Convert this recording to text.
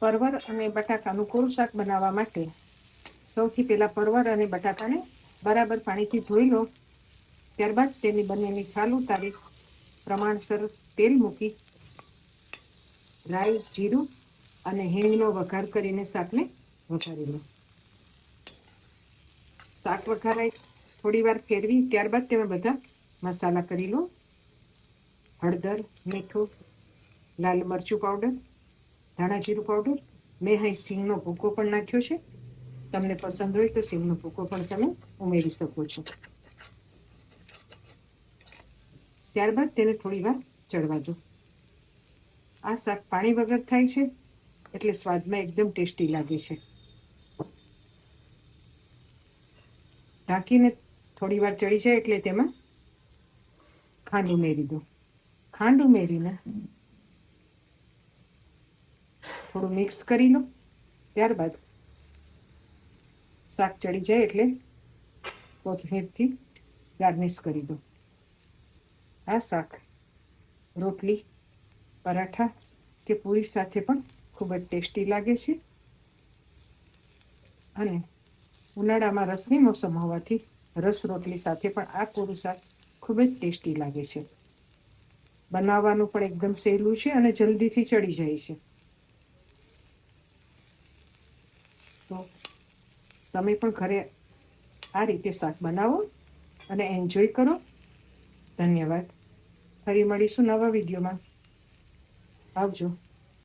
પરવર અને બટાકાનું કોરું શાક બનાવવા માટે સૌથી પહેલાં પરવર અને બટાકાને બરાબર પાણીથી ધોઈ લો. ત્યારબાદ તેની બંનેની છાલ ઉતારી પ્રમાણસર તેલ મૂકી રાઈ, જીરું અને હિંગનો વઘાર કરીને શાકને વઘારી લો. શાક વઘારાય થોડી વાર ફેરવી ત્યારબાદ તેમાં બધા મસાલા કરી લો. હળદર, મીઠું, લાલ મરચું પાવડર, ધાણા જીરું પાવડર. મેં અહીં સિંગનો ભૂકો પણ નાખ્યો છે. તમને પસંદ હોય તો સિંગનો ભૂકો પણ તમે ઉમેરી શકો છો. ત્યારબાદ તેને થોડી વાર ચડવા દો. આ શાક પાણી વગર થાય છે એટલે સ્વાદમાં એકદમ ટેસ્ટી લાગે છે. ઢાંકીને થોડી વાર ચડી જાય એટલે તેમાં ખાંડ ઉમેરી દો. ખાંડ ઉમેરીને થોડું મિક્સ કરી લો. ત્યારબાદ શાક ચડી જાય એટલે કોથમીરથી ગાર્નિશ કરી દો. આ શાક રોટલી, પરાઠા કે પૂરી સાથે પણ ખૂબ જ ટેસ્ટી લાગે છે અને ઉનાળામાં રસની મોસમ હોવાથી રસ રોટલી સાથે પણ આ કોરું શાક ખૂબ જ ટેસ્ટી લાગે છે. બનાવવાનું પણ એકદમ સહેલું છે અને જલ્દીથી ચડી જાય છે. તો તમે પણ ઘરે આ રીતે શાક બનાવો અને એન્જોય કરો. ધન્યવાદ. ફરી મળીશું નવા વિડીયોમાં. આવજો.